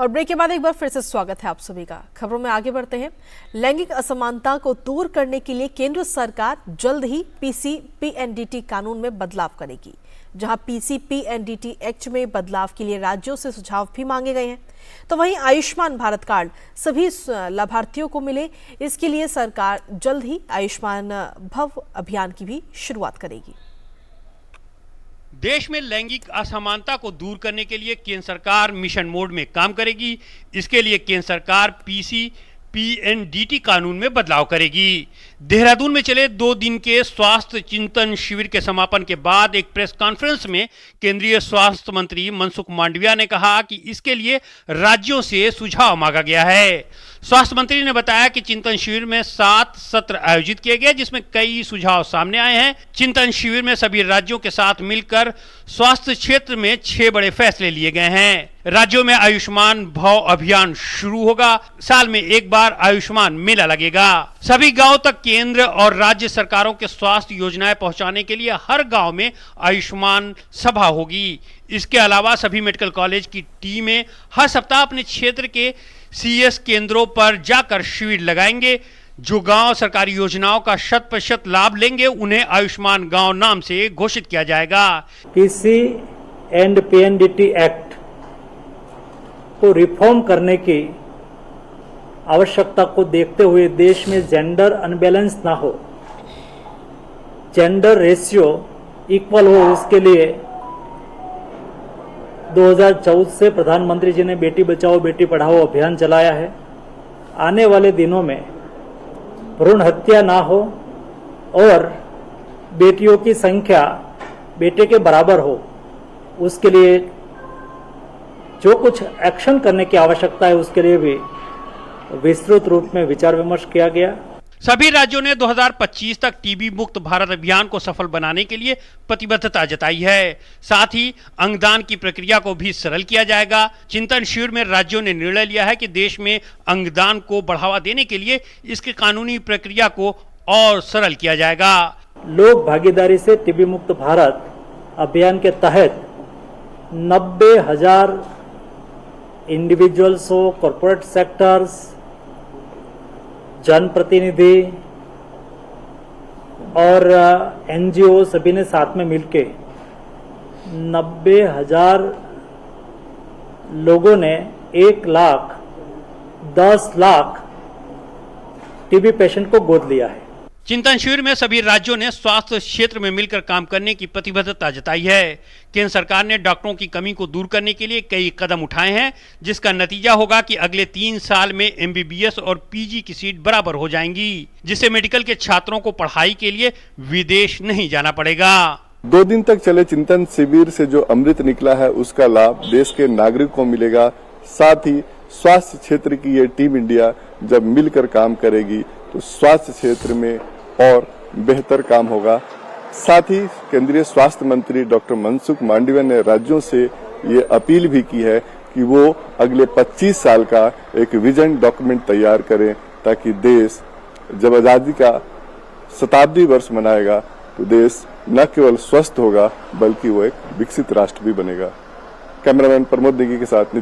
और ब्रेक के बाद एक बार फिर से स्वागत है आप सभी का। खबरों में आगे बढ़ते हैं। लैंगिक असमानता को दूर करने के लिए केंद्र सरकार जल्द ही पीसी-पीएनडीटी कानून में बदलाव करेगी। जहां पीसी-पीएनडीटी एक्ट में बदलाव के लिए राज्यों से सुझाव भी मांगे गए हैं, तो वहीं आयुष्मान भारत कार्ड सभी लाभार्थियों को मिले, इसके लिए सरकार जल्द ही आयुष्मान भव अभियान की भी शुरुआत करेगी। देश में लैंगिक असमानता को दूर करने के लिए केंद्र सरकार मिशन मोड में काम करेगी। इसके लिए केंद्र सरकार पीसी-पीएनडीटी कानून में बदलाव करेगी। देहरादून में चले 2 दिन के स्वास्थ्य चिंतन शिविर के समापन के बाद एक प्रेस कॉन्फ्रेंस में केंद्रीय स्वास्थ्य मंत्री मनसुख मांडविया ने कहा कि इसके लिए राज्यों से सुझाव मांगा गया है। स्वास्थ्य मंत्री ने बताया कि चिंतन शिविर में 7 सत्र आयोजित किए गए, जिसमें कई सुझाव सामने आए हैं। चिंतन शिविर में सभी राज्यों के साथ मिलकर स्वास्थ्य क्षेत्र में 6 बड़े फैसले लिए गए हैं। राज्यों में आयुष्मान भव अभियान शुरू होगा। साल में एक बार आयुष्मान मेला लगेगा। सभी गांव तक केंद्र और राज्य सरकारों के स्वास्थ्य योजनाएं पहुंचाने के लिए हर गांव में आयुष्मान सभा होगी। इसके अलावा सभी मेडिकल कॉलेज की टीमें हर सप्ताह अपने क्षेत्र के सीएस केंद्रों पर जाकर शिविर लगाएंगे। जो गांव सरकारी योजनाओं का 100% लाभ लेंगे, उन्हें आयुष्मान गांव नाम से घोषित किया जाएगा। पीसी एंड पीएनडीटी एक्ट को रिफॉर्म करने की आवश्यकता को देखते हुए देश में जेंडर अनबैलेंस ना हो, जेंडर रेशियो इक्वल हो, उसके लिए 2014 से प्रधानमंत्री जी ने बेटी बचाओ बेटी पढ़ाओ अभियान चलाया है। आने वाले दिनों में भ्रूण हत्या ना हो और बेटियों की संख्या बेटे के बराबर हो, उसके लिए जो कुछ एक्शन करने की आवश्यकता है उसके लिए भी विस्तृत रूप में विचार विमर्श किया गया। सभी राज्यों ने 2025 तक टीबी मुक्त भारत अभियान को सफल बनाने के लिए प्रतिबद्धता जताई है। साथ ही अंगदान की प्रक्रिया को भी सरल किया जाएगा। चिंतन शिविर में राज्यों ने निर्णय लिया है कि देश में अंगदान को बढ़ावा देने के लिए इसकी कानूनी प्रक्रिया को और सरल किया जाएगा। लोक भागीदारी से टीबी मुक्त भारत अभियान के तहत 90,000 इंडिविजुअल्स हो, कॉर्पोरेट सेक्टर्स, जनप्रतिनिधि और एनजीओ सभी ने साथ में मिलके 90,000 लोगों ने 1,10 लाख टीबी पेशेंट को गोद लिया है। चिंतन शिविर में सभी राज्यों ने स्वास्थ्य क्षेत्र में मिलकर काम करने की प्रतिबद्धता जताई है। केंद्र सरकार ने डॉक्टरों की कमी को दूर करने के लिए कई कदम उठाए हैं, जिसका नतीजा होगा कि अगले 3 साल में एमबीबीएस और पीजी की सीट बराबर हो जाएंगी, जिससे मेडिकल के छात्रों को पढ़ाई के लिए विदेश नहीं जाना पड़ेगा। 2 दिन तक चले चिंतन शिविर से जो अमृत निकला है उसका लाभ देश के नागरिक को मिलेगा। साथ ही स्वास्थ्य क्षेत्र की ये टीम इंडिया जब मिलकर काम करेगी तो स्वास्थ्य क्षेत्र में और बेहतर काम होगा। साथ ही केंद्रीय स्वास्थ्य मंत्री डॉक्टर मनसुख मांडविया ने राज्यों से ये अपील भी की है कि वो अगले 25 साल का एक विजन डॉक्यूमेंट तैयार करें, ताकि देश जब आजादी का शताब्दी वर्ष मनाएगा तो देश न केवल स्वस्थ होगा बल्कि वो एक विकसित राष्ट्र भी बनेगा। कैमरामैन प्रमोद नेगी के साथ